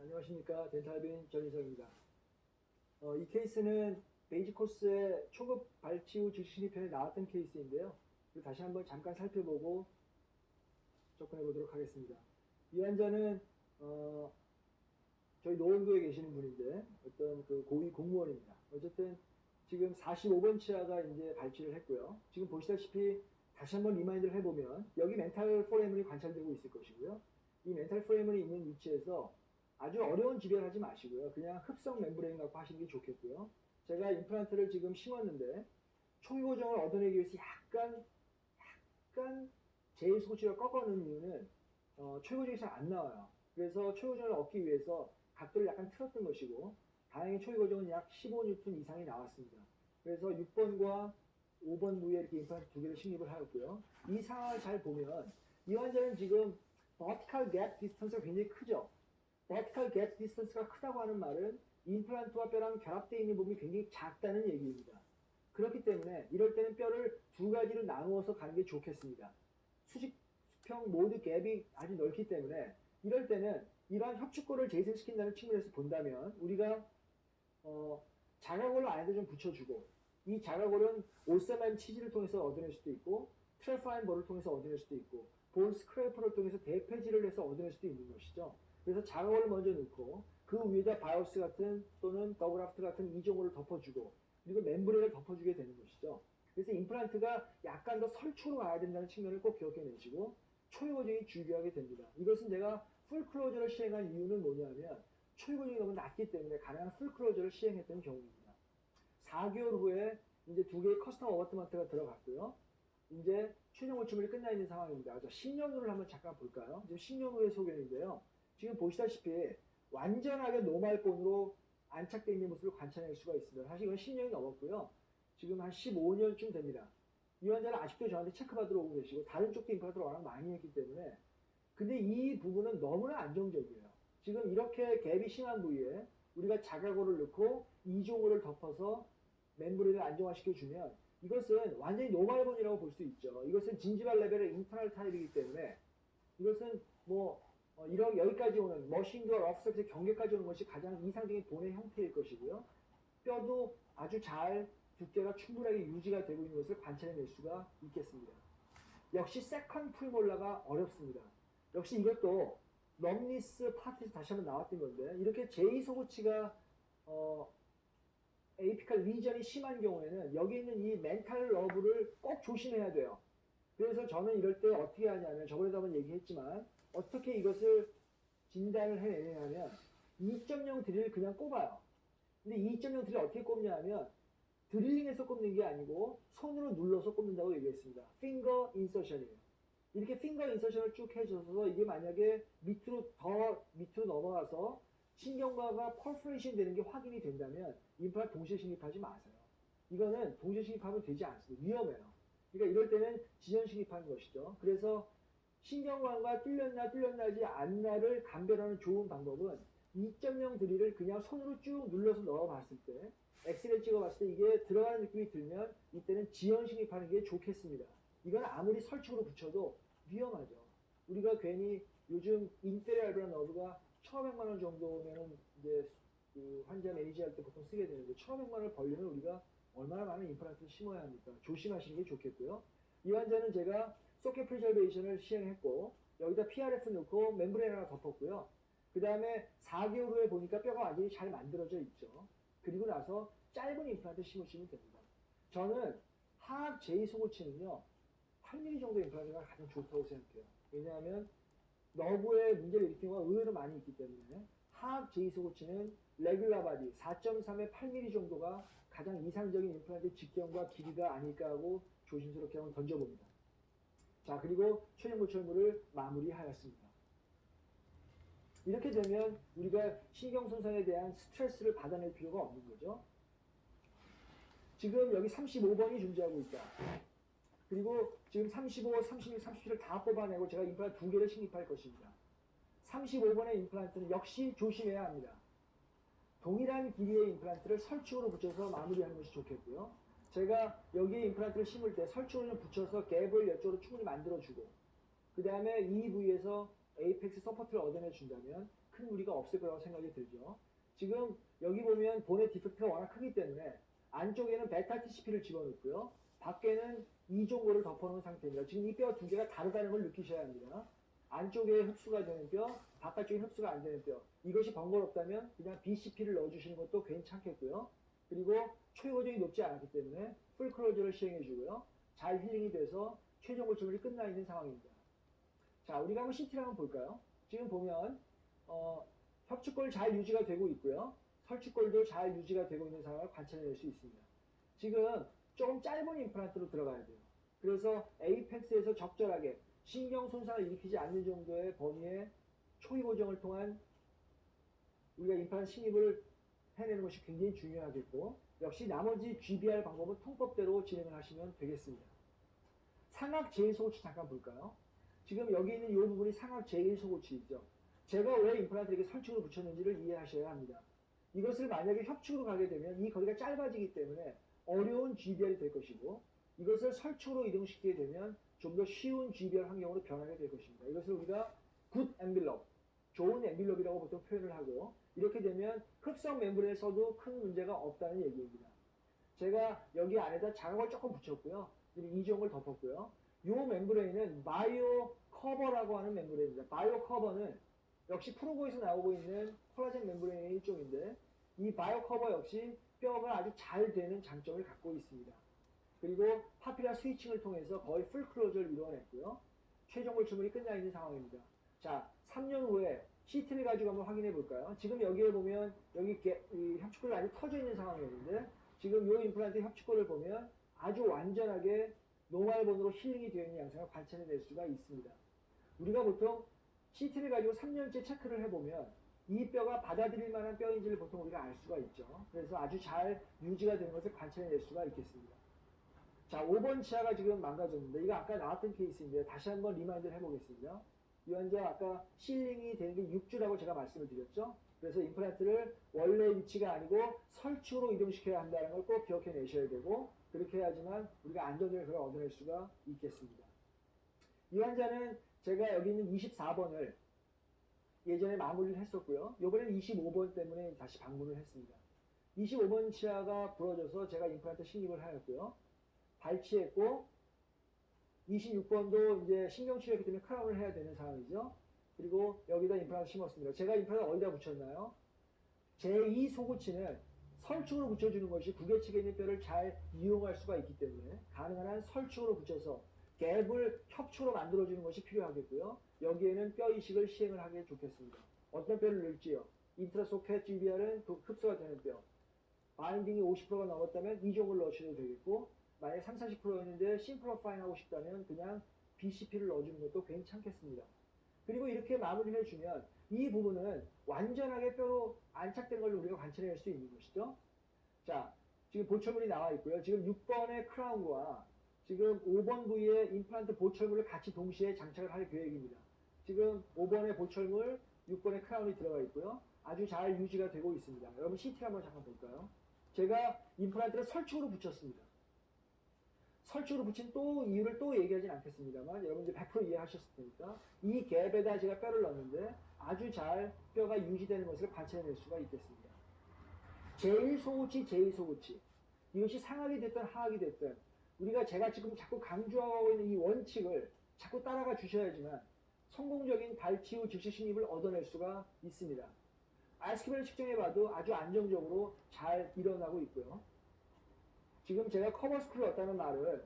안녕하십니까. 덴탈빈 전희석입니다. 이 케이스는 베이직 코스의 초급 발치 후 즉시 진입편에 나왔던 케이스인데요. 다시 한번 잠깐 살펴보고 접근해 보도록 하겠습니다. 이 환자는 저희 노원구에 계시는 분인데 어떤 그 고위 공무원입니다. 어쨌든 지금 45번 치아가 이제 발치를 했고요. 지금 보시다시피 다시 한번 리마인드를 해보면 여기 멘탈 포레문이 관찰되고 있을 것이고요. 이 멘탈 포레문이 있는 위치에서 아주 어려운 지배를 하지 마시고요. 그냥 흡성 멤브레인 갖고 하시는 게 좋겠고요. 제가 임플란트를 지금 심었는데 초기 고정을 얻어내기 위해서 약간 제일 소치가 꺾어놓은 이유는 초기 고정이 잘 안 나와요. 그래서 초기 고정을 얻기 위해서 각도를 약간 틀었던 것이고 다행히 초기 고정은 약 15N 이상이 나왔습니다. 그래서 6번과 5번 부위에 이렇게 임플란트 두 개를 식립을 하였고요. 이 상황을 잘 보면 이 환자는 지금 vertical gap distance가 굉장히 크죠. vertical gap distance가 크다고 하는 말은 임플란트와 뼈랑 결합되어 있는 부분이 굉장히 작다는 얘기입니다. 그렇기 때문에 이럴 때는 뼈를 두 가지로 나누어서 가는 게 좋겠습니다. 수직, 수평 모두 갭이 아주 넓기 때문에 이럴 때는 이러한 협축골을 재생시킨다는 측면에서 본다면 우리가 자가골을 안에도 좀 붙여주고 이 자가골은 오세만 치즈를 통해서 얻어낼 수도 있고 트래파인 볼을 통해서 얻어낼 수도 있고 볼 스크래퍼를 통해서 대패질을 해서 얻어낼 수도 있는 것이죠. 그래서 자가골을 먼저 넣고 그 위에다 바이오스 같은 또는 더그라프트 같은 이종호를 덮어주고 그리고 멤브레인을 덮어주게 되는 것이죠. 그래서 임플란트가 약간 더 설축으로 가야 된다는 측면을 꼭 기억해내시고 초기 고정이 중요하게 됩니다. 이것은 제가 풀 클로저를 시행한 이유는 뭐냐면 초기 고정이 너무 낮기 때문에 가능한 풀 클로저를 시행했던 경우입니다. 4개월 후에 이제 두 개의 커스텀 어버트먼트가 들어갔고요. 이제 최종 고침이 끝나 있는 상황입니다. 10년 후를 한번 잠깐 볼까요? 지금 10년 후의 소견인데요. 지금 보시다시피 완전하게 노말본으로 안착되어 있는 모습을 관찰할 수가 있습니다. 사실 이건 10년이 넘었고요. 지금 한 15년쯤 됩니다. 이 환자는 아직도 저한테 체크받으러 오고 계시고 다른 쪽도 임플란트를 워낙 많이 했기 때문에 근데 이 부분은 너무나 안정적이에요. 지금 이렇게 갭이 심한 부위에 우리가 자가골을 넣고 이종호를 덮어서 멤브레인을 안정화시켜주면 이것은 완전히 노말본이라고 볼 수 있죠. 이것은 진지발 레벨의 인터널 타입이기 때문에 이것은 여기까지 오는 머신과 러프서스의 경계까지 오는 것이 가장 이상적인 본의 형태일 것이고요. 뼈도 아주 잘 두께가 충분하게 유지가 되고 있는 것을 관찰해낼 수가 있겠습니다. 역시 세컨 프리몰라가 어렵습니다. 역시 이것도 럼니스 파트에서 다시 한번 나왔던 건데 이렇게 제2소고치가 에이피칼 리전이 심한 경우에는 여기 있는 이 멘탈 러브를 꼭 조심해야 돼요. 그래서 저는 이럴 때 어떻게 하냐면 저번에도 한번 얘기했지만 어떻게 이것을 진단을 해내냐면 2.0 드릴을 그냥 꼽아요. 근데 2.0 드릴 어떻게 꼽냐 하면 드릴링해서 꼽는 게 아니고 손으로 눌러서 꼽는다고 얘기했습니다. 핑거 인서션이에요. 이렇게 핑거 인서션을 쭉 해줘서 이게 만약에 밑으로 넘어가서 신경과가 퍼포레이션 되는 게 확인이 된다면 임플란트 동시에 진입하지 마세요. 이거는 동시에 진입하면 되지 않습니다. 위험해요. 그러니까 이럴 때는 지연 진입하는 것이죠. 그래서 신경관과 뚫렸나지 않나를 감별하는 좋은 방법은 2.0 드릴을 그냥 손으로 쭉 눌러서 넣어봤을 때 엑스레이 찍어봤을 때 이게 들어가는 느낌이 들면 이때는 지연 진입하는 게 좋겠습니다. 이건 아무리 설축으로 붙여도 위험하죠. 우리가 괜히 요즘 인테리어 알브라 너브가 1,500만 원 정도면은 이제 그 환자 매니지 할 때 보통 쓰게 되는데 1,500만 원을 벌려면 우리가 얼마나 많은 임플란트를 심어야 합니까? 조심하시는 게 좋겠고요. 이 환자는 제가 소켓 프리저베이션을 시행했고 여기다 PRF 넣고 멤브레인 하나 덮었고요. 그 다음에 4개월 후에 보니까 뼈가 완전히 잘 만들어져 있죠. 그리고 나서 짧은 임플란트 심으시면 됩니다. 저는 하악 제2소고치는요 8mm 정도 임플란트가 가장 좋다고 생각해요. 왜냐하면 너브에 문제를 일으키는 경우가 의외로 많이 있기 때문에 하악 제2소고치는 레귤라 바디 4.3에 8mm 정도가 가장 이상적인 임플란트 직경과 길이가 아닐까 하고 조심스럽게 한번 던져봅니다. 자, 그리고 최종 고철물을 마무리하였습니다. 이렇게 되면 우리가 신경손상에 대한 스트레스를 받아낼 필요가 없는 거죠. 지금 여기 35번이 존재하고 있다. 그리고 지금 35, 36, 37을 다 뽑아내고 제가 임플란트 두 개를 식립할 것입니다. 35번의 임플란트는 역시 조심해야 합니다. 동일한 길이의 임플란트를 설축으로 붙여서 마무리하는 것이 좋겠고요. 제가 여기에 임플란트를 심을 때 설축을 좀 붙여서 갭을 이쪽으로 충분히 만들어주고 그 다음에 이 부위에서 에이펙스 서포트를 얻어내 준다면 큰 무리가 없을 거라고 생각이 들죠. 지금 여기 보면 본의 디펙트가 워낙 크기 때문에 안쪽에는 베타 TCP를 집어넣고요. 밖에는 이종고를 덮어놓은 상태입니다. 지금 이 뼈 두 개가 다르다는 걸 느끼셔야 합니다. 안쪽에 흡수가 되는 뼈, 바깥쪽에 흡수가 안 되는 뼈. 이것이 번거롭다면 그냥 BCP를 넣어주시는 것도 괜찮겠고요. 그리고 초유고정이 높지 않았기 때문에 풀 클로저를 시행해주고요. 잘 힐링이 돼서 최종 골절이 끝나 있는 상황입니다. 자, 우리가 한번 CT를 한번 볼까요? 지금 보면 협축골 잘 유지가 되고 있고요. 설축골도 잘 유지가 되고 있는 상황을 관찰해낼 수 있습니다. 지금 조금 짧은 임플란트로 들어가야 돼요. 그래서 에이펙스에서 적절하게 신경 손상을 일으키지 않는 정도의 범위의 초기 고정을 통한 우리가 임플란트 식립을 해내는 것이 굉장히 중요하겠고, 역시 나머지 GBR 방법은 통법대로 진행을 하시면 되겠습니다. 상악 제1소고치 잠깐 볼까요? 지금 여기 있는 이 부분이 상악 제1소고치이죠. 제가 왜 임플란트를 이렇게 설축으로 붙였는지를 이해하셔야 합니다. 이것을 만약에 협축으로 가게 되면 이 거리가 짧아지기 때문에 어려운 GBR이 될 것이고, 이것을 설축으로 이동시키게 되면 좀 더 쉬운 GBR 환경으로 변하게 될 것입니다. 이것을 우리가 굿 엠빌럽, 좋은 엠빌럽이라고 보통 표현을 하고, 이렇게 되면 흡성 멤브레인에 써도 큰 문제가 없다는 얘기입니다. 제가 여기 안에다 자극을 조금 붙였고요. 이종을 덮었고요. 이 멤브레인은 바이오 커버라고 하는 멤브레인입니다. 바이오 커버는 역시 프로고에서 나오고 있는 콜라겐 멤브레인의 일종인데, 이 바이오 커버 역시 뼈가 아주 잘 되는 장점을 갖고 있습니다. 그리고 파피라 스위칭을 통해서 거의 풀 클로저를 이루어냈고요. 최종 골출물이 끝나 있는 상황입니다. 자, 3년 후에 CT를 가지고 한번 확인해 볼까요? 지금 여기에 보면 여기 협축골이 아주 터져 있는 상황이었는데, 지금 이 임플란트 협축골을 보면 아주 완전하게 노멀본으로 힐링이 되어 있는 양상을 관찰해낼 수가 있습니다. 우리가 보통 CT를 가지고 3년째 체크를 해보면 이 뼈가 받아들일 만한 뼈인지를 보통 우리가 알 수가 있죠. 그래서 아주 잘 유지가 되는 것을 관찰해낼 수가 있겠습니다. 자, 5번 치아가 지금 망가졌는데, 이거 아까 나왔던 케이스인데 다시 한번 리마인드를 해보겠습니다. 이 환자 아까 실링이 되는 게 6주라고 제가 말씀을 드렸죠. 그래서 임플란트를 원래 위치가 아니고 설축으로 이동시켜야 한다는 걸 꼭 기억해 내셔야 되고, 그렇게 해야지만 우리가 안정적인 결과를 얻어낼 수가 있겠습니다. 이 환자는 제가 여기 있는 24번을 예전에 마무리를 했었고요. 이번에는 25번 때문에 다시 방문을 했습니다. 25번 치아가 부러져서 제가 임플란트 식립을 하였고요. 발치했고, 26번도 이제 신경치료했기 때문에 크라운을 해야 되는 상황이죠. 그리고 여기다 임플란트 심었습니다. 제가 임플란트 어디다 붙였나요? 제2소고치는 설축으로 붙여주는 것이 구개측에 있는 뼈를 잘 이용할 수가 있기 때문에 가능한 한 설축으로 붙여서 갭을 협축으로 만들어주는 것이 필요하겠고요. 여기에는 뼈 이식을 시행을 하게 좋겠습니다. 어떤 뼈를 넣을지요? 인트라소켓 GBR은 흡수가 되는 뼈. 바인딩이 50%가 넘었다면 이 종을 넣으셔도 되겠고, 만약에 30, 40%였는데 심플로파인 하고 싶다면 그냥 BCP를 넣어주는 것도 괜찮겠습니다. 그리고 이렇게 마무리를 해주면 이 부분은 완전하게 뼈로 안착된 걸 우리가 관찰할 수 있는 것이죠. 자, 지금 보철물이 나와 있고요. 지금 6번의 크라운과 지금 5번 부위에 임플란트 보철물을 같이 동시에 장착을 할 계획입니다. 지금 5번의 보철물, 6번의 크라운이 들어가 있고요. 아주 잘 유지가 되고 있습니다. 여러분 CT 한번 잠깐 볼까요? 제가 임플란트를 설축으로 붙였습니다. 설축으로 붙인 또 이유를 또 얘기하진 않겠습니다만 여러분들 100% 이해하셨을 테니까, 이 갭에다 제가 뼈를 넣었는데 아주 잘 뼈가 유지되는 것을 관찰해낼 수가 있겠습니다. 제1소고치, 제2소고치, 이것이 상악이 됐든 하악이 됐든 우리가 제가 지금 자꾸 강조하고 있는 이 원칙을 자꾸 따라가 주셔야지만 성공적인 발치 후 즉시 식립을 얻어낼 수가 있습니다. RSQ를 측정해봐도 아주 안정적으로 잘 일어나고 있고요. 지금 제가 커버스크를 넣었다는 말은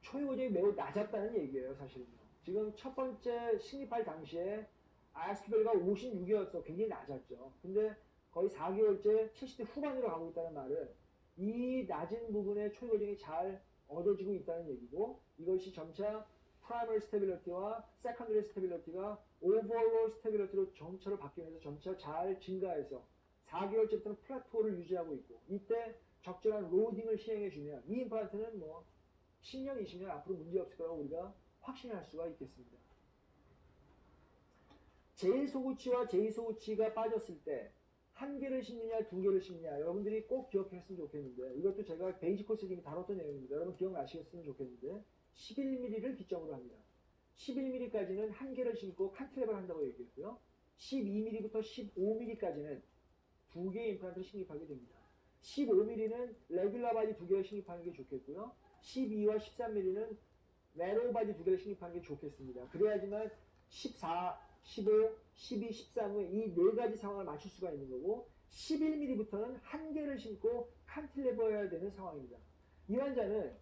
초유고정이 매우 낮았다는 얘기예요, 사실은요. 지금 첫 번째 식립할 당시에 RSQ가 56이었어. 굉장히 낮았죠. 근데 거의 4개월째 70대 후반으로 가고 있다는 말은 이 낮은 부분의 초유고정이 잘 얻어지고 있다는 얘기고, 이것이 점차 프라이머리 스테빌리티와 세컨더리 스테빌리티가 오버롤 스테빌리티로 점차로 바뀌면서 점차 잘 증가해서 4개월째부터는 플라토를 유지하고 있고, 이때 적절한 로딩을 시행해주면 이 임플란트는 뭐 10년, 20년 앞으로 문제없을 거라고 우리가 확신할 수가 있겠습니다. 제1소고치와 제2소고치가 빠졌을 때 한 개를 심느냐, 두 개를 심느냐, 여러분들이 꼭 기억했으면 좋겠는데, 이것도 제가 베이직 코스 이미 다뤘던 내용입니다. 여러분 기억나시겠으면 좋겠는데, 11mm를 기점으로 합니다. 11mm까지는 한 개를 심고 칸틸레버를 한다고 얘기했고요. 12mm부터 15mm까지는 두 개의 임플란트를 식립하게 됩니다. 15mm는 레귤러 바디 두 개를 식립하는 게 좋겠고요. 12와 13mm는 네로우 바디 두 개를 식립하는 게 좋겠습니다. 그래야지만 14, 15, 12, 13의 이 네 가지 상황을 맞출 수가 있는 거고 11mm부터는 한 개를 심고 칸틸레버해야 되는 상황입니다. 이 환자는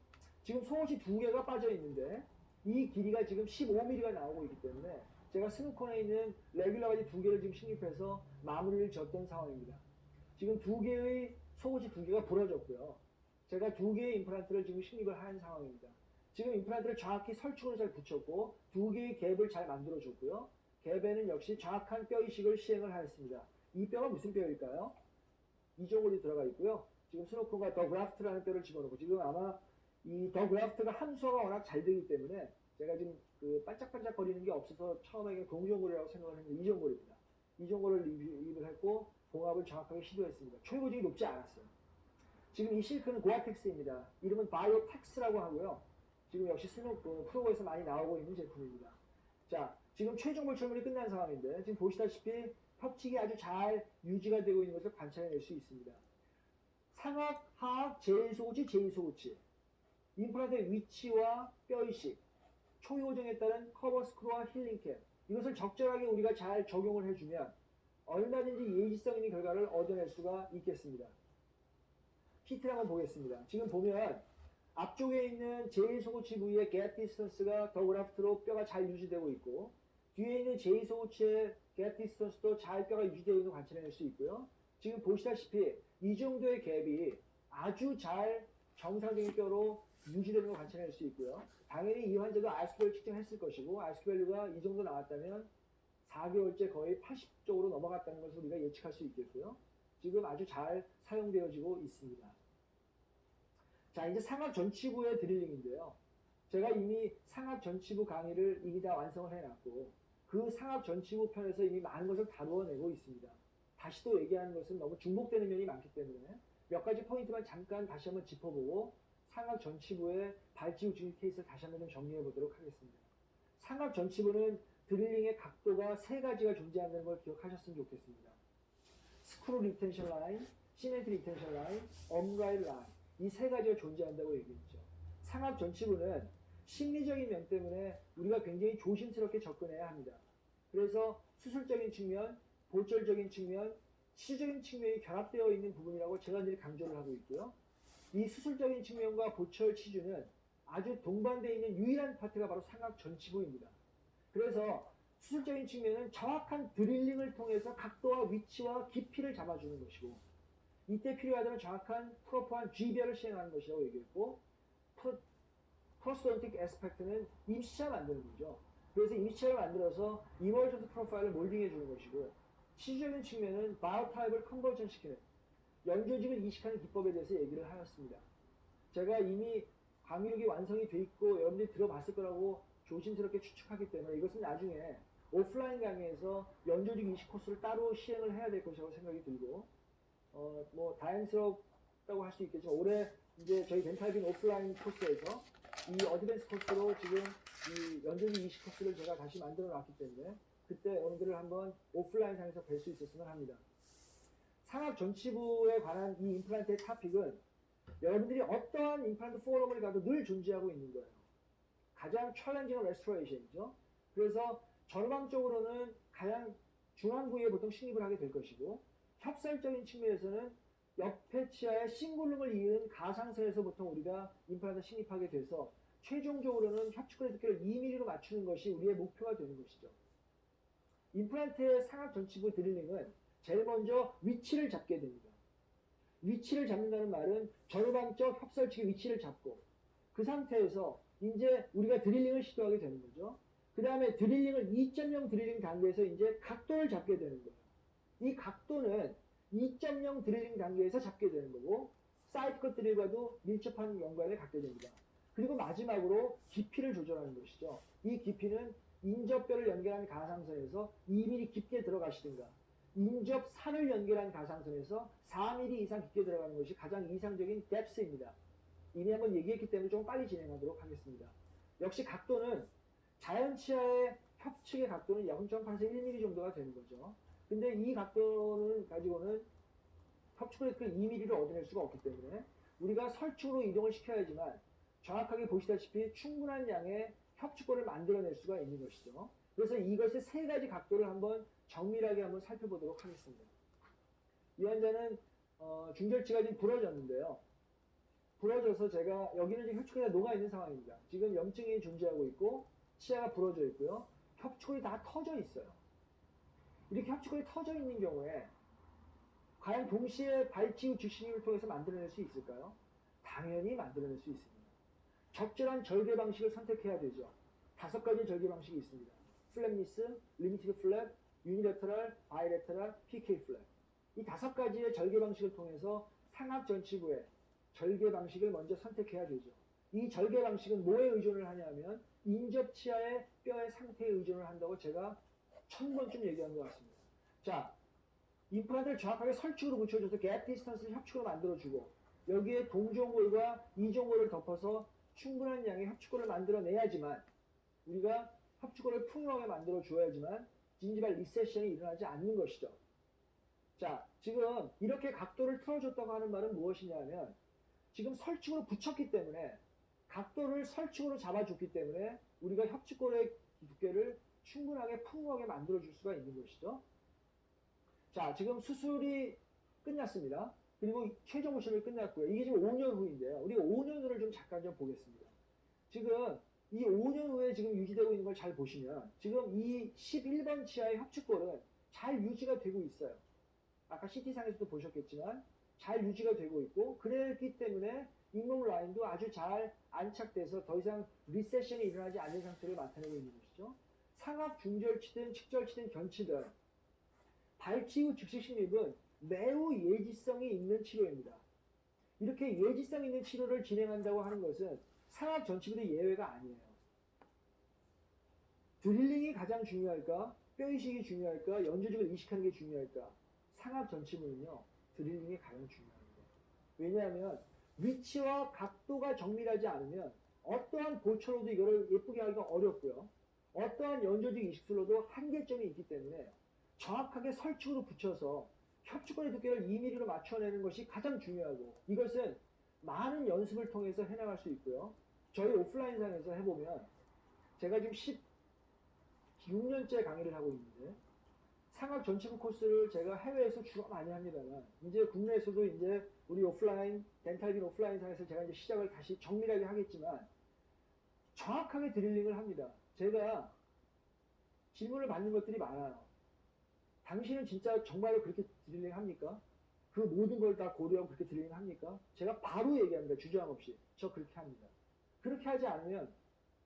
지금 속옷이 두 개가 빠져 있는데 이 길이가 지금 15mm가 나오고 있기 때문에 제가 스누콘에 있는 레귤러 바디 두 개를 지금 식립해서 마무리를 졌던 상황입니다. 지금 두 개의 속옷이 두 개가 부러졌고요. 제가 두 개의 임플란트를 지금 식립을 한 상황입니다. 지금 임플란트를 정확히 설축을 잘 붙였고 두 개의 갭을 잘 만들어줬고요. 갭에는 역시 정확한 뼈 이식을 시행을 하였습니다. 이 뼈가 무슨 뼈일까요? 이종골이 들어가 있고요. 지금 스노콘과 더 그라프트라는 뼈를 집어넣고 지금 아마 이 더 그라프트가 함수가 워낙 잘 되기 때문에 제가 지금 그 반짝반짝 거리는 게 없어서 처음에 공종골이라고 생각을 했는데 이종골입니다. 이종골을 리뷰를 했고 봉합을 정확하게 시도했습니다. 초고증이 높지 않았어요. 지금 이 실크는 고아텍스입니다. 이름은 바이오텍스라고 하고요. 지금 역시 프로그에서 많이 나오고 있는 제품입니다. 자, 지금 최종 볼철물이 끝난 상황인데 지금 보시다시피 협칙이 아주 잘 유지가 되고 있는 것을 관찰해낼 수 있습니다. 상악, 하악, 제1소우치, 제2소우치 임플란트의 위치와 뼈이식, 초유호정에 따른 커버 스크루와 힐링캡 이것을 적절하게 우리가 잘 적용을 해주면 얼마든지 예지성 있는 결과를 얻어낼 수가 있겠습니다. 피트를 한번 보겠습니다. 지금 보면 앞쪽에 있는 제1소우치 부위의 갭 디스턴스가 더 그라프트로 뼈가 잘 유지되고 있고 뒤에 있는 제2소우치의 갭 디스턴스도 잘 뼈가 유지되어 있는 걸 관찰해낼 수 있고요. 지금 보시다시피 이 정도의 갭이 아주 잘 정상적인 뼈로 유지되는 걸 관찰해낼 수 있고요. 당연히 이 환자도 RSQ를 측정했을 것이고 RSQ 밸류가 이 정도 나왔다면 4개월째 거의 80 쪽으로 넘어갔다는 것을 우리가 예측할 수 있겠고요. 지금 아주 잘 사용되어지고 있습니다. 자, 이제 상악 전치부의 드릴링인데요. 제가 이미 상악 전치부 강의를 이미 다 완성을 해놨고 그 상악 전치부 편에서 이미 많은 것을 다루어내고 있습니다. 다시 또 얘기하는 것은 너무 중복되는 면이 많기 때문에 몇 가지 포인트만 잠깐 다시 한번 짚어보고 상악 전치부의 발치후 증기 케이스를 다시 한번 좀 정리해 보도록 하겠습니다. 상악 전치부는 드릴링의 각도가 세 가지가 존재한다는 걸 기억하셨으면 좋겠습니다. 스크루 리텐션 라인, 시멘트 리텐션 라인, 엄가일 라인 이 세 가지가 존재한다고 얘기했죠. 상악 전치부는 심리적인 면 때문에 우리가 굉장히 조심스럽게 접근해야 합니다. 그래서 수술적인 측면, 보철적인 측면, 치주적인 측면이 결합되어 있는 부분이라고 제가 늘 강조를 하고 있고요. 이 수술적인 측면과 보철 치주는 아주 동반되어 있는 유일한 파트가 바로 상악 전치부입니다. 그래서 수술적인 측면은 정확한 드릴링을 통해서 각도와 위치와 깊이를 잡아주는 것이고 이때 필요하다면 정확한 프로퍼한 G별을 시행하는 것이라고 얘기했고 프로스톤틱 에스펙트는 임시차 만드는 거죠. 그래서 임시차를 만들어서 이머전스 프로파일을 몰딩해 주는 것이고 치주적인 측면은 바이오타입을 컨버전 시키는 연조직을 이식하는 기법에 대해서 얘기를 하였습니다. 제가 이미 강의록이 완성이 돼 있고 여러분들이 들어봤을 거라고 조심스럽게 추측하기 때문에 이것은 나중에 오프라인 강의에서 연조직 이식 코스를 따로 시행을 해야 될 것이라고 생각이 들고 뭐 다행스럽다고 할 수 있겠지만 올해 이제 저희 덴탈빈 오프라인 코스에서 이 어드밴스 코스로 지금 이 연조직 이식 코스를 제가 다시 만들어 놨기 때문에 그때 여러분들을 한번 오프라인 상에서 뵐 수 있었으면 합니다. 상악 전치부에 관한 이 임플란트의 토픽은 여러분들이 어떠한 임플란트 포럼을 가도 늘 존재하고 있는 거예요. 가장 챌린징한 레스토레이션이죠. 그래서 전반적으로는 가장 중앙 부위에 보통 식립을 하게 될 것이고 협살적인 측면에서는 옆에 치아의 싱글룸을 이은 가상선에서 보통 우리가 임플란트 식립하게 돼서 최종적으로는 협축근의 두께를 2mm로 맞추는 것이 우리의 목표가 되는 것이죠. 임플란트의 상악 전치부 드릴링은 제일 먼저 위치를 잡게 됩니다. 위치를 잡는다는 말은 절반적 협살 측의 위치를 잡고 그 상태에서 이제 우리가 드릴링을 시도하게 되는 거죠. 그 다음에 드릴링을 2.0 드릴링 단계에서 이제 각도를 잡게 되는 거예요. 이 각도는 2.0 드릴링 단계에서 잡게 되는 거고 사이드 컷 드릴과도 밀접한 연관을 갖게 됩니다. 그리고 마지막으로 깊이를 조절하는 것이죠. 이 깊이는 인접뼈를 연결한 가상선에서 2mm 깊게 들어가시든가 인접산을 연결한 가상선에서 4mm 이상 깊게 들어가는 것이 가장 이상적인 뎁스입니다. 이미 한번 얘기했기 때문에 좀 빨리 진행하도록 하겠습니다. 역시 각도는 자연 치아의 협측의 각도는 0.8에서 1mm 정도가 되는 거죠. 근데 이 각도는 가지고는 협축을 그 2mm를 얻어낼 수가 없기 때문에 우리가 설축으로 이동을 시켜야지만 정확하게 보시다시피 충분한 양의 협축골을 만들어낼 수가 있는 것이죠. 그래서 이것의 세 가지 각도를 한번 정밀하게 한번 살펴보도록 하겠습니다. 이 환자는 중절치가 지금 부러졌는데요. 부러져서 제가 여기는 지금 협축골이 녹아 있는 상황입니다. 지금 염증이 존재하고 있고 치아가 부러져 있고요. 협축골이 다 터져 있어요. 이렇게 협축골이 터져 있는 경우에 과연 동시에 발치후 즉신입을 통해서 만들어낼 수 있을까요? 당연히 만들어낼 수 있습니다. 적절한 절개 방식을 선택해야 되죠. 5가지 절개 방식이 있습니다. 플랩니스, 리미티드 플랩, 유니레터럴, 바이레터럴, PK 플랩. 이 5가지의 절개 방식을 통해서 상악 전치부의 절개 방식을 먼저 선택해야 되죠. 이 절개 방식은 뭐에 의존을 하냐면 인접 치아의 뼈의 상태에 의존을 한다고 제가 1000번쯤 얘기한 것 같습니다. 자, 임플란트를 정확하게 설축으로 붙여줘서 갭 디스턴스를 협축으로 만들어주고 여기에 동종골과 이종골을 덮어서 충분한 양의 협축골을 만들어내야지만 우리가 협축골을 풍요하게 만들어줘야지만 진지발 리세션이 일어나지 않는 것이죠. 자, 지금 이렇게 각도를 틀어줬다고 하는 말은 무엇이냐면 지금 설축으로 붙였기 때문에 각도를 설축으로 잡아줬기 때문에 우리가 협축골의 두께를 충분하게 풍부하게 만들어줄 수가 있는 것이죠. 자, 지금 수술이 끝났습니다. 그리고 최종 오심이 끝났고요. 이게 지금 5년 후인데요. 우리가 5년 후를 좀 잠깐 좀 보겠습니다. 지금 이 5년 후에 지금 유지되고 있는 걸 잘 보시면 지금 이 11번 치아의 협축골은 잘 유지가 되고 있어요. 아까 CT상에서도 보셨겠지만 잘 유지가 되고 있고 그랬기 때문에 잇몸 라인도 아주 잘 안착돼서 더 이상 리세션이 일어나지 않는 상태를 나타내고 있는 것이죠. 상악 중절치든 측절치든 견치든 발치 후 즉시 식립은 매우 예지성이 있는 치료입니다. 이렇게 예지성 있는 치료를 진행한다고 하는 것은 상악 전치부도 예외가 아니에요. 드릴링이 가장 중요할까? 뼈이식이 중요할까? 연조직을 이식하는 게 중요할까? 상악 전치부는요. 드릴링이 가장 중요합니다. 왜냐하면 위치와 각도가 정밀하지 않으면 어떠한 보초로도 이거를 예쁘게 하기가 어렵고요. 어떠한 연조직 이식술로도 한계점이 있기 때문에 정확하게 설축으로 붙여서 협축골의 두께를 2mm로 맞춰내는 것이 가장 중요하고 이것은 많은 연습을 통해서 해나갈 수 있고요. 저희 오프라인상에서 해보면 제가 지금 16년째 강의를 하고 있는데 상악 전치부 코스를 제가 해외에서 주로 많이 합니다만 이제 국내에서도 이제 우리 오프라인 덴탈빈 오프라인상에서 제가 이제 시작을 다시 정밀하게 하겠지만 정확하게 드릴링을 합니다. 제가 질문을 받는 것들이 많아요. 당신은 진짜 정말로 그렇게 드릴링 합니까? 그 모든 걸 다 고려하고 그렇게 드릴링 합니까? 제가 바로 얘기합니다. 주저함 없이. 저 그렇게 합니다. 그렇게 하지 않으면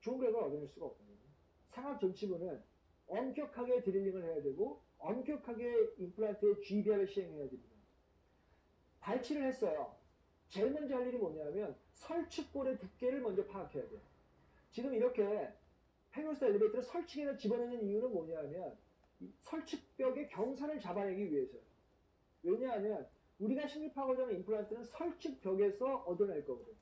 좋은 결과를 얻어낼 수가 없거든요. 상악 전치부는 엄격하게 드릴링을 해야 되고 엄격하게 임플란트의 GBR을 시행해야 됩니다. 발치를 했어요. 제일 먼저 할 일이 뭐냐면 설축골의 두께를 먼저 파악해야 돼요. 지금 이렇게 페노스 엘리베이터를 설축에다 집어넣는 이유는 뭐냐면 설축벽의 경사를 잡아내기 위해서요. 왜냐하면 우리가 식립하고자 하는 임플란트는 설축벽에서 얻어낼 거거든요.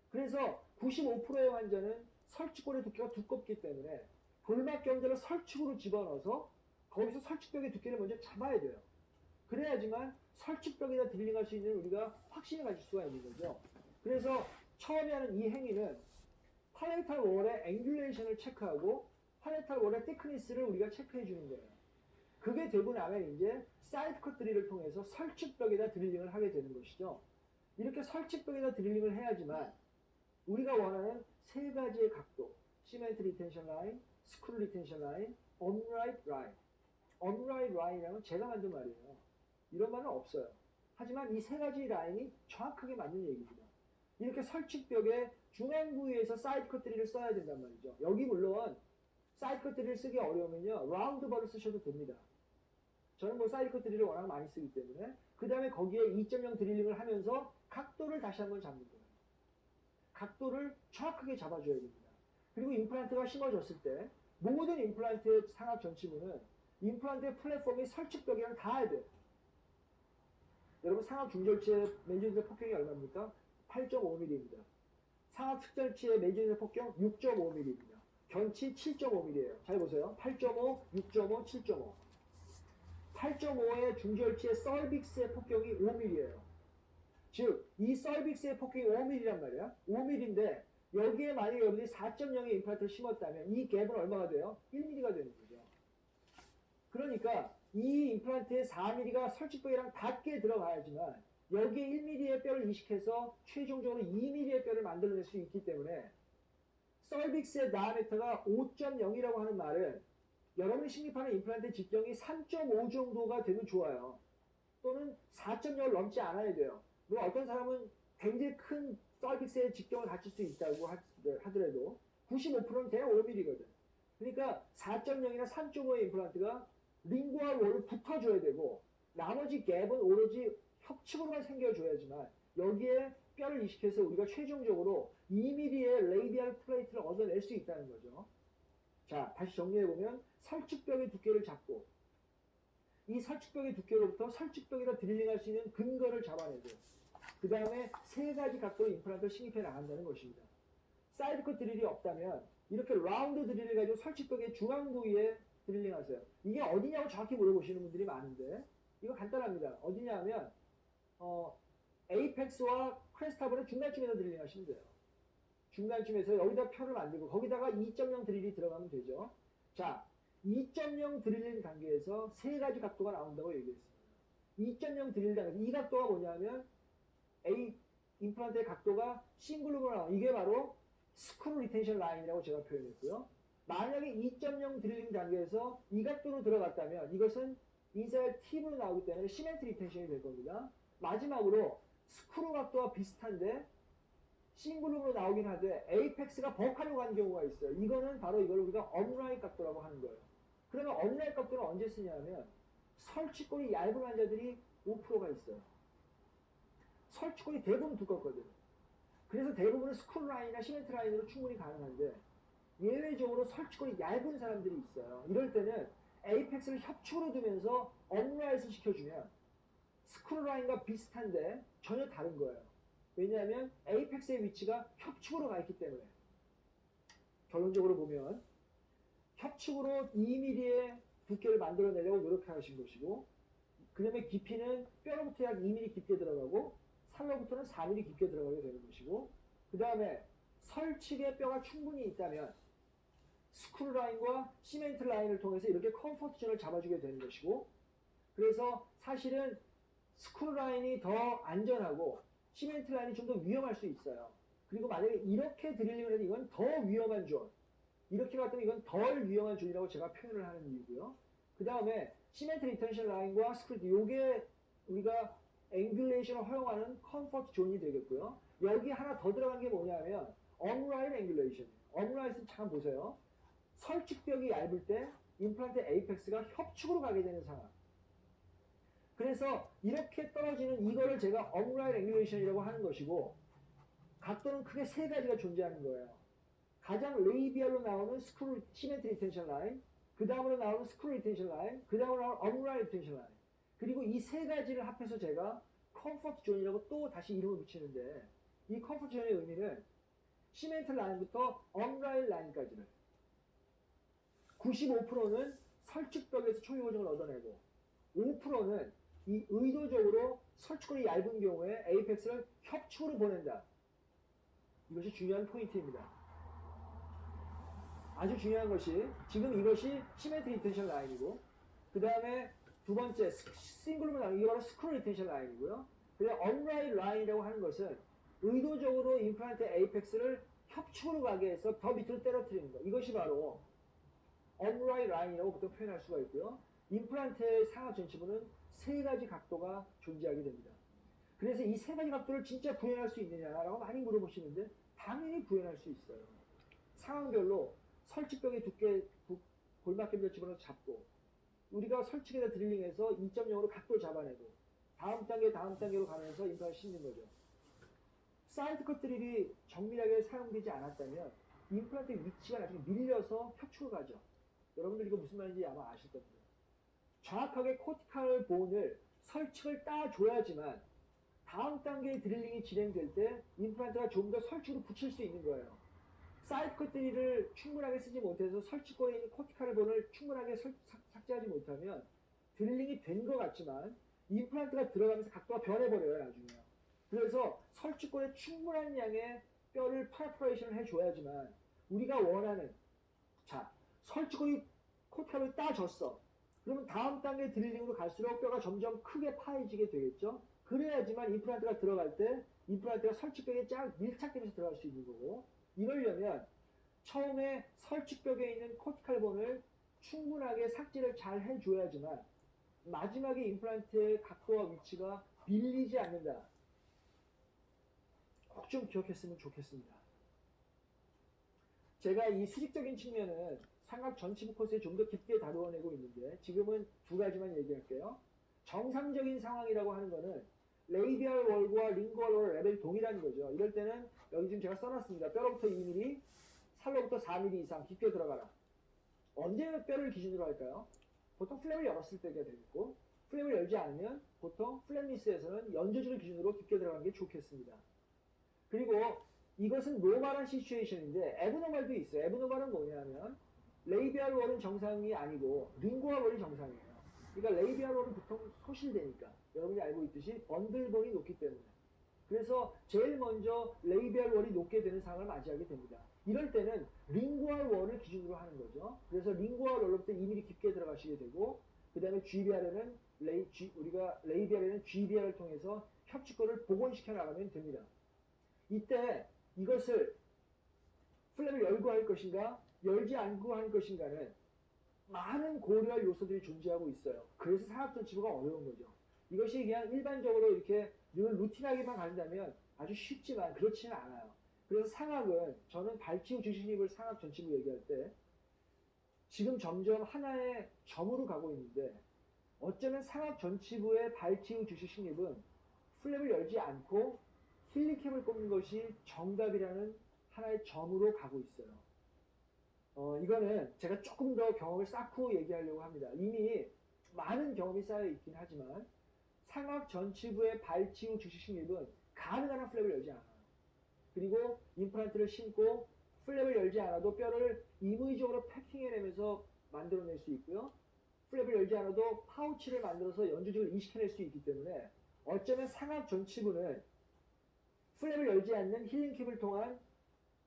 그래서 95%의 환자는 설축골의 두께가 두껍기 때문에 골막 경자를 설축으로 집어넣어서 거기서 설축벽의 두께를 먼저 잡아야 돼요. 그래야지만 설축벽에다 드릴링할 수 있는 우리가 확신을 가질 수가 있는 거죠. 그래서 처음에 하는 이 행위는 팔레탈 월의 앵귤레이션을 체크하고 팔레탈 월의 티크니스를 우리가 체크해 주는 거예요. 그게 되고 나면 이제 사이드 컷 드릴을 통해서 설축벽에다 드릴링을 하게 되는 것이죠. 이렇게 설축벽에다 드릴링을 해야지만 우리가 원하는 3가지의 각도, 시멘트 리텐션 라인, 스크루 리텐션 라인, 업라이트 라인. 업라이트 라인이라면 제가 만든 말이에요. 이런 말은 없어요. 하지만 이 3가지 라인이 정확하게 맞는 얘기입니다. 이렇게 설축벽의 중앙 부위에서 사이드 컷 드릴을 써야 된단 말이죠. 여기 물론 사이드 컷 드릴을 쓰기 어려우면요. 라운드 버를 쓰셔도 됩니다. 저는 뭐 사이드 컷 드릴을 워낙 많이 쓰기 때문에 그 다음에 거기에 2.0 드릴링을 하면서 각도를 다시 한번 잡는 거예요. 각도를 정확하게 잡아줘야 됩니다. 그리고 임플란트가 심어졌을 때 모든 임플란트의 상악 전치부는 임플란트의 플랫폼이 설축벽이랑 닿아야 돼요. 여러분 상악 중절치의 메이저인쇄 폭경이 얼마입니까? 8.5mm입니다. 상악 측절치의 메이저인쇄 폭경 6.5mm입니다. 견치 7.5mm예요. 잘 보세요. 8.5, 6.5, 7.5. 8.5의 중절치의 썰빅스의 폭경이 5mm예요. 즉, 이 썰빅스의 폭경이 5mm란 말이야. 5mm인데 여기에 만약에 여러분들이 4.0의 임플란트를 심었다면 이 갭은 얼마가 돼요? 1mm가 되는 거죠. 그러니까 이 임플란트의 4mm가 설치벽이랑 닿게 들어가야지만 여기에 1mm의 뼈를 이식해서 최종적으로 2mm의 뼈를 만들어낼 수 있기 때문에 썰빅스의 다이아메터가 5.0이라고 하는 말은 여러분이 식립하는 임플란트 직경이 3.5 정도가 되면 좋아요. 또는 4.0을 넘지 않아야 돼요. 물론 어떤 사람은 굉장히 큰 썰빅스의 직경을 갖출 수 있다고 하더라도 95%는 대략 5mm거든. 그러니까 4.0이나 3.5의 임플란트가 링구와 월을 붙어줘야 되고 나머지 갭은 오로지 협축으로만 생겨줘야지만 여기에 뼈를 이식해서 우리가 최종적으로 2mm의 레이디얼 플레이트를 얻어낼 수 있다는 거죠. 자, 다시 정리해보면 설축벽의 두께를 잡고 이 설축벽의 두께로부터 설축벽에다 드릴링할 수 있는 근거를 잡아내고 그 다음에 세 가지 각도로 임플란트를 식립해 나간다는 것입니다. 사이드컷 드릴이 없다면 이렇게 라운드 드릴을 가지고 설축벽의 중앙 부위에 드릴링 하세요. 이게 어디냐고 정확히 물어보시는 분들이 많은데 이거 간단합니다. 어디냐 하면 에이펙스와 크레스타블의 중간쯤에서 드릴링 하시면 돼요. 중간쯤에서 여기다 표를 만들고 거기다가 2.0 드릴이 들어가면 되죠. 자, 2.0 드릴링 단계에서 세 가지 각도가 나온다고 얘기했습니다. 2.0 드릴링 단계에서 이 각도가 뭐냐면 A 임플란트의 각도가 싱글루브로 나온 이게 바로 스크루 리텐션 라인이라고 제가 표현했고요. 만약에 2.0 드릴링 단계에서 이 각도로 들어갔다면 이것은 인사이드 팁으로 나오기 때문에 시멘트 리텐션이 될 겁니다. 마지막으로 스크루 각도와 비슷한데 싱글룸으로 나오긴 하되 에이펙스가 버카로 간 경우가 있어요. 이거는 바로 이걸 우리가 업라이트 각도라고 하는 거예요. 그러면 업라이트 각도는 언제 쓰냐면 설치골이 얇은 환자들이 5%가 있어요. 설치골이 대부분 두껍거든. 그래서 대부분은 스크루 라인이나 시멘트 라인으로 충분히 가능한데 예외적으로 설치골이 얇은 사람들이 있어요. 이럴 때는 에이펙스를 협축으로 두면서 업라이트를 시켜주면 스크루 라인과 비슷한데 전혀 다른 거예요. 왜냐하면 에이펙스의 위치가 협축으로 가 있기 때문에. 결론적으로 보면 협축으로 2mm의 두께를 만들어내려고 노력하신 것이고 그 다음에 깊이는 뼈로부터 약 2mm 깊게 들어가고 살로부터는 4mm 깊게 들어가게 되는 것이고 그 다음에 설측의 뼈가 충분히 있다면 스크루 라인과 시멘트 라인을 통해서 이렇게 컴포트 존을 잡아주게 되는 것이고 그래서 사실은 스크루 라인이 더 안전하고 시멘트 라인이 좀 더 위험할 수 있어요. 그리고 만약에 이렇게 드릴링을 해도 이건 더 위험한 존 이렇게 갔더니 이건 덜 위험한 존이라고 제가 표현을 하는 이유고요. 그 다음에 시멘트 리텐션 라인과 스크루 요게 우리가 앵귤레이션을 허용하는 컴포트 존이 되겠고요. 여기 하나 더 들어간 게 뭐냐면 업라이트 앵귤레이션. 업라이트는 잠깐 보세요. 설축벽이 얇을 때 임플란트 에이펙스가 협축으로 가게 되는 상황. 그래서 이렇게 떨어지는 이거를 제가 업라이트 앵귤레이션이라고 하는 것이고 각도는 크게 세 가지가 존재하는 거예요. 가장 레이디얼로 나오는 스크루 시멘트 리텐션 라인, 그 다음으로 나오는 스크루 리텐션 라인, 그 다음으로 나오는 업라이트 리텐션 라인. 그리고 이 세 가지를 합해서 제가 컴포트 존이라고 또 다시 이름을 붙이는데 이 컴포트 존의 의미는 시멘트 라인부터 업라이트 라인까지를 95%는 설축벽에서 초기 고정을 얻어내고 5%는 이 의도적으로 설축골이 얇은 경우에 에이펙스를 협축으로 보낸다. 이것이 중요한 포인트입니다. 아주 중요한 것이 지금 이것이 시멘트 리텐션 라인이고 그 다음에 두 번째 싱글룸을 나누는 이게 바로 스크루 리텐션 라인이고요. 그다음 업라이트 라인이라고 하는 것은 의도적으로 임플란트 에이펙스를 협축으로 가게 해서 더 밑으로 떨어뜨리는 것. 이것이 바로 업라이트 라인이라고 보통 표현할 수가 있고요. 임플란트의 상하 전치부는 세 가지 각도가 존재하게 됩니다. 그래서 이 세 가지 각도를 진짜 구현할 수 있느냐라고 많이 물어보시는데 당연히 구현할 수 있어요. 상황별로 설치벽의 두께, 골막겜들 집어넣어서 잡고 우리가 설치에다 드릴링해서 2.0으로 각도를 잡아내고 다음 단계로 가면서 임플란트를 심는 거죠. 사이드 컷 드릴이 정밀하게 사용되지 않았다면 임플란트 위치가 나중에 밀려서 협축을 가죠. 여러분들 이거 무슨 말인지 아마 아실 겁니다. 정확하게 코티칼 본을 설축을 따줘야지만 다음 단계의 드릴링이 진행될 때 임플란트가 좀 더 설축으로 붙일 수 있는 거예요. 사이드 커트리를 충분하게 쓰지 못해서 설치권에 있는 코티칼 본을 충분하게 삭제하지 못하면 드릴링이 된 것 같지만 임플란트가 들어가면서 각도가 변해버려요, 나중에. 그래서 설치권에 충분한 양의 뼈를 퍼퍼레이션을 해줘야지만 우리가 원하는, 자, 설치권이 코티칼을 따졌어. 그러면 다음 단계 드릴링으로 갈수록 뼈가 점점 크게 파여지게 되겠죠. 그래야지만 임플란트가 들어갈 때 임플란트가 설치벽에 쫙 밀착되면서 들어갈 수 있는 거고, 이러려면 처음에 설치벽에 있는 코티칼본을 충분하게 삭제를 잘 해줘야지만 마지막에 임플란트의 각도와 위치가 밀리지 않는다. 꼭 좀 기억했으면 좋겠습니다. 제가 이 수직적인 측면은 삼각 전치부 코스에 좀 더 깊게 다루어내고 있는데 지금은 두 가지만 얘기할게요. 정상적인 상황이라고 하는 거는 레이디얼 월과 링구얼 월 레벨이 동일한 거죠. 이럴 때는 여기 지금 제가 써놨습니다. 뼈로부터 2mm, 살로부터 4mm 이상 깊게 들어가라. 언제 뼈를 기준으로 할까요? 보통 플랩을 열었을 때가 되겠고, 플랩을 열지 않으면 보통 플랩리스에서는 연조직을 기준으로 깊게 들어가는 게 좋겠습니다. 그리고 이것은 노멀한 시츄에이션인데 에브노멀도 있어요. 에브노멀은 뭐냐면 레이비얼 월은 정상이 아니고 링구얼 월이 정상이에요. 그러니까 레이비얼 월은 보통 소실되니까 여러분이 알고 있듯이 번들본이 높기 때문에, 그래서 제일 먼저 레이비얼 월이 높게 되는 상황을 맞이하게 됩니다. 이럴 때는 링구얼 월을 기준으로 하는 거죠. 그래서 링구얼 월로부터 2mm 깊게 들어가시게 되고, 그 다음에 GBR에는 우리가 레이비얼에는 GBR을 통해서 협축골을 복원시켜 나가면 됩니다. 이때 이것을 플랩을 열고 할 것인가 열지 않고 할 것인가는 많은 고려할 요소들이 존재하고 있어요. 그래서 상압전치부가 어려운 거죠. 이것이 그냥 일반적으로 이렇게 늘 루틴하게만 간다면 아주 쉽지만 그렇지는 않아요. 그래서 상압은, 저는 발치후 주신입을 상압전치부 얘기할 때 지금 점점 하나의 점으로 가고 있는데, 어쩌면 상압전치부의 발치후 주신입은 플랩을 열지 않고 힐링캡을 꼽는 것이 정답이라는 하나의 점으로 가고 있어요. 이거는 제가 조금 더 경험을 쌓고 얘기하려고 합니다. 이미 많은 경험이 쌓여 있긴 하지만 상압 전치부의 발치후 주식식립은 가능한 한 플랩을 열지 않아요. 그리고 임플란트를 심고 플랩을 열지 않아도 뼈를 임의적으로 패킹해내면서 만들어낼 수 있고요. 플랩을 열지 않아도 파우치를 만들어서 연조직을 이식해낼 수 있기 때문에 어쩌면 상압 전치부는 플랩을 열지 않는 힐링캡을 통한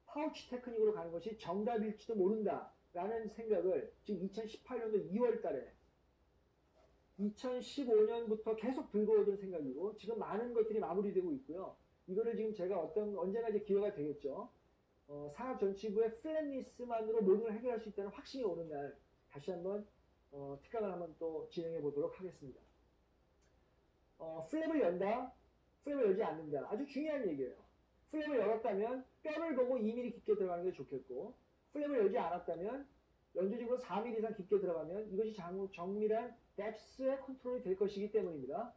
파우치 테크닉으로 가는 것이 정답일지도 모른다라는 생각을 지금 2018년도 2월 달에 2015년부터 계속 들고 오던 생각이고, 지금 많은 것들이 마무리되고 있고요. 이거를 지금 제가 언제나 이제 기회가 되겠죠. 상압 전치부의 플랫니스만으로 모든 걸 해결할 수 있다는 확신이 오는 날 다시 한번 특강을 한번 또 진행해 보도록 하겠습니다. 플랩을 연다, 플랩을 열지 않는다. 아주 중요한 얘기예요. 플랩을 열었다면 뼈를 보고 2mm 깊게 들어가는 게 좋겠고, 플랩을 열지 않았다면 연조직으로 4mm 이상 깊게 들어가면 이것이 정밀한 뎁스의 컨트롤이 될 것이기 때문입니다.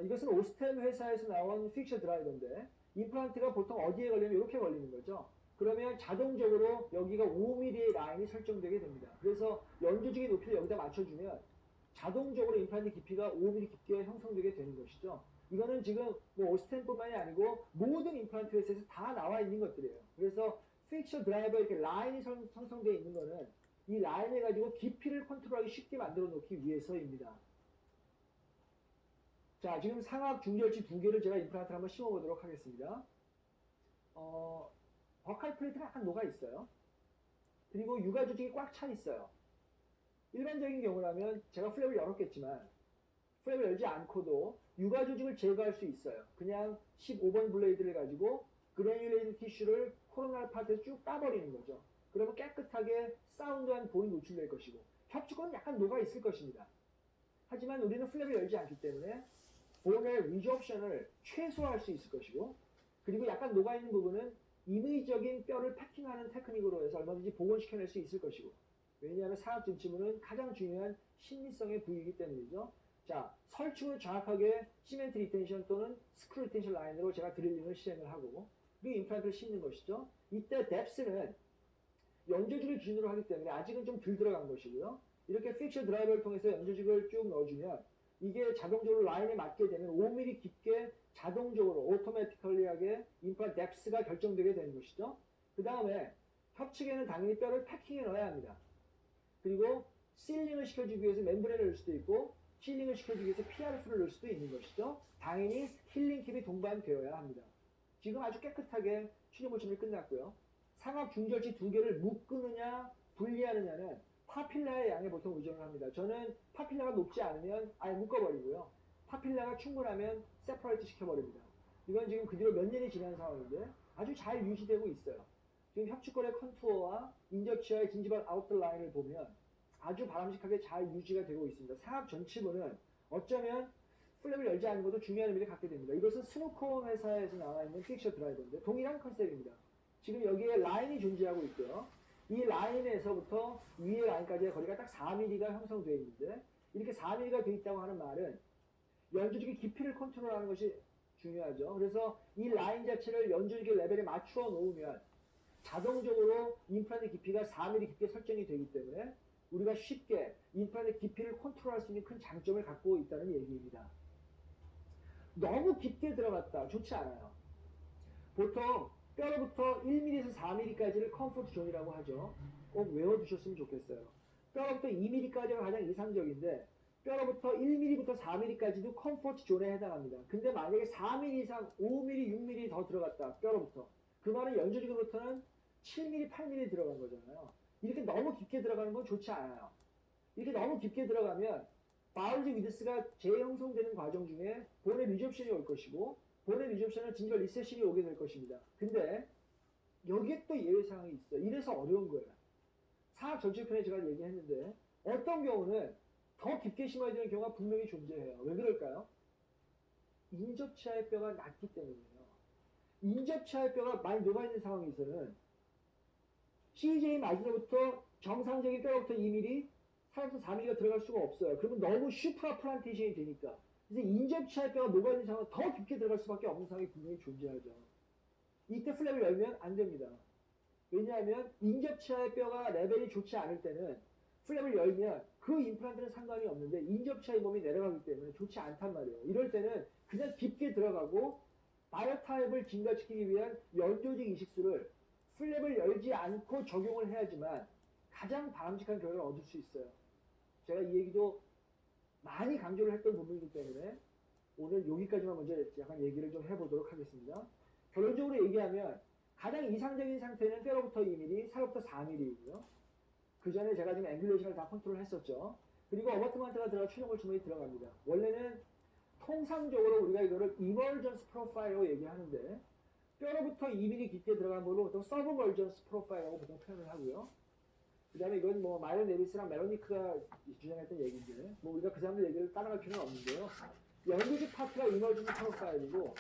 이것은 오스템 회사에서 나온 픽처 드라이버인데, 임플란트가 보통 어디에 걸리면 이렇게 걸리는 거죠. 그러면 자동적으로 여기가 5mm의 라인이 설정되게 됩니다. 그래서 연조직의 높이를 여기다 맞춰주면 자동적으로 임플란트 깊이가 5mm 깊게 형성되게 되는 것이죠. 이거는 지금 뭐 오스템뿐만이 아니고 모든 임플란트 회사에서 다 나와 있는 것들이에요. 그래서 픽처 드라이버 이렇게 라인이 형성되어 있는 거는 이 라인을 가지고 깊이를 컨트롤하기 쉽게 만들어 놓기 위해서입니다. 자, 지금 상압 중절치 두 개를 제가 임플란트를 한번 심어보도록 하겠습니다. 버칼 플레이트가 약간 녹아 있어요. 그리고 유가 조직이 꽉 차 있어요. 일반적인 경우라면 제가 플랩을 열었겠지만 플랩을 열지 않고도 유가 조직을 제거할 수 있어요. 그냥 15번 블레이드를 가지고 그래듈레이드 티슈를 코로날 파트에서 쭉 따버리는 거죠. 그러면 깨끗하게 사운드한 본이 노출될 것이고, 협축은 약간 녹아 있을 것입니다. 하지만 우리는 플랩을 열지 않기 때문에 본의 리조옵션을 최소화할 수 있을 것이고, 그리고 약간 녹아있는 부분은 임의적인 뼈를 패킹하는 테크닉으로 해서 얼마든지 복원시켜낼 수 있을 것이고, 왜냐하면 상압전치부는 가장 중요한 심리성의 부위이기 때문이죠. 자, 설축을 정확하게 시멘트 리텐션 또는 스크류 리텐션 라인으로 제가 드릴링을 시행을 하고, 그리고 임플란트를 심는 것이죠. 이때 뎁스는 연조직을 기준으로 하기 때문에 아직은 좀 덜 들어간 것이고요. 이렇게 픽처 드라이버를 통해서 연조직을 쭉 넣어주면 이게 자동적으로 라인에 맞게 되면 5mm 깊게 자동적으로 오토매티컬리하게 임플란트 뎁스가 결정되게 되는 것이죠. 그 다음에 협측에는 당연히 뼈를 패킹해 넣어야 합니다. 그리고 실링을 시켜주기 위해서 멤브레인을 넣을 수도 있고 힐링을 시켜주기 위해서 PRF를 넣을 수도 있는 것이죠. 당연히 힐링 캡이 동반되어야 합니다. 지금 아주 깨끗하게 출력 보충이 끝났고요. 상압 중절지 두 개를 묶느냐 분리하느냐는 파필라의 양에 보통 의존을 합니다. 저는 파필라가 높지 않으면 아예 묶어버리고요. 파필라가 충분하면 세퍼레이트 시켜버립니다. 이건 지금 그 뒤로 몇 년이 지난 상황인데 아주 잘 유지되고 있어요. 지금 협축골의 컨투어와 인접치와의 진지발 아웃들 라인을 보면 아주 바람직하게 잘 유지가 되고 있습니다. 상압 전치부는 어쩌면 플랩을 열지 않는 것도 중요한 의미를 갖게 됩니다. 이것은 스노콘 회사에서 나와 있는 픽처 드라이버인데 동일한 컨셉입니다. 지금 여기에 라인이 존재하고 있고요. 이 라인에서부터 위의 라인까지의 거리가 딱 4mm가 형성되어 있는데 이렇게 4mm가 되어 있다고 하는 말은 연주직의 깊이를 컨트롤하는 것이 중요하죠. 그래서 이 라인 자체를 연주직의 레벨에 맞추어 놓으면 자동적으로 임플란트 깊이가 4mm 깊게 설정이 되기 때문에 우리가 쉽게 임플란트 깊이를 컨트롤할 수 있는 큰 장점을 갖고 있다는 얘기입니다. 너무 깊게 들어갔다. 좋지 않아요. 보통 뼈로부터 1mm에서 4mm까지를 컴포트 존이라고 하죠. 꼭 외워두셨으면 좋겠어요. 뼈로부터 2mm까지가 가장 이상적인데 뼈로부터 1mm부터 4mm까지도 컴포트 존에 해당합니다. 근데 만약에 4mm 이상 5mm, 6mm 더 들어갔다. 뼈로부터. 그 말은 연조직으로부터는 7mm, 8mm 들어간 거잖아요. 이렇게 너무 깊게 들어가는 건 좋지 않아요. 이렇게 너무 깊게 들어가면 바울지 위드스가 재형성되는 과정 중에 본의 리접션이 올 것이고 본의 리접션은 진절 리세션이 오게 될 것입니다. 근데 여기에 또 예외사항이 있어. 이래서 어려운 거예요. 사학 전체편에 제가 얘기했는데 어떤 경우는 더 깊게 심어야 되는 경우가 분명히 존재해요. 왜 그럴까요? 인접치아의 뼈가 낮기 때문이에요. 인접치아의 뼈가 많이 녹아있는 상황에서는 CJ 마지노부터 정상적인 뼈로부터 2mm, 살부터 4mm가 들어갈 수가 없어요. 그러면 너무 슈프라 플란테이션이 되니까. 그래서 인접치아의 뼈가 녹아있는 상황은 더 깊게 들어갈 수밖에 없는 상황이 분명히 존재하죠. 이때 플랩을 열면 안 됩니다. 왜냐하면 인접치아의 뼈가 레벨이 좋지 않을 때는 플랩을 열면 그 임플란트는 상관이 없는데 인접치아의 몸이 내려가기 때문에 좋지 않단 말이에요. 이럴 때는 그냥 깊게 들어가고 바이오타입을 증가시키기 위한 연조직 이식술을 플랩을 열지 않고 적용을 해야지만 가장 바람직한 결과를 얻을 수 있어요. 제가 이 얘기도 많이 강조를 했던 부분이기 때문에 오늘 여기까지만 먼저 약간 얘기를 좀 해보도록 하겠습니다. 결론적으로 얘기하면 가장 이상적인 상태는 뼈로부터 2mm, 살로부터 4mm이고요. 그 전에 제가 지금 앵귤레이션을 다 컨트롤 했었죠. 그리고 어버트먼트가 들어가 최종골 주머니 들어갑니다. 원래는 통상적으로 우리가 이거를 이멀전스 프로파일이라고 얘기하는데 뼈로부터 2mm 깊게 들어간 걸로 보통 서브멀전스 프로파일이라고 보통 표현을 하고요. 그 다음에 이건 뭐 마이런 네비스랑 메로니크가 주장했던 얘기인데 뭐 우리가 그 사람들 얘기를 따라갈 필요는 없는데요. 연구직 파트가 이멀전스 프로파일이고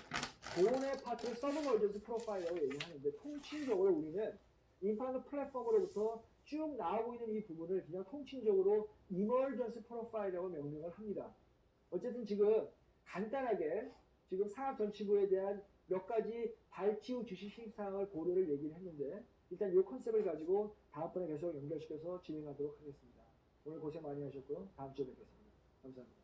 본의 파트를 서브멀전스 프로파일이라고 얘기하는데 통칭적으로 우리는 임플란트 플랫폼으로부터 쭉 나오고 있는 이 부분을 그냥 통칭적으로 이멀전스 프로파일이라고 명명을 합니다. 어쨌든 지금 간단하게 지금 상압 전치부에 대한 몇 가지 발치 후 주시 신입사항을 고려를 얘기를 했는데 일단 이 컨셉을 가지고 다음번에 계속 연결시켜서 진행하도록 하겠습니다. 오늘 고생 많이 하셨고요. 다음 주에 뵙겠습니다. 감사합니다.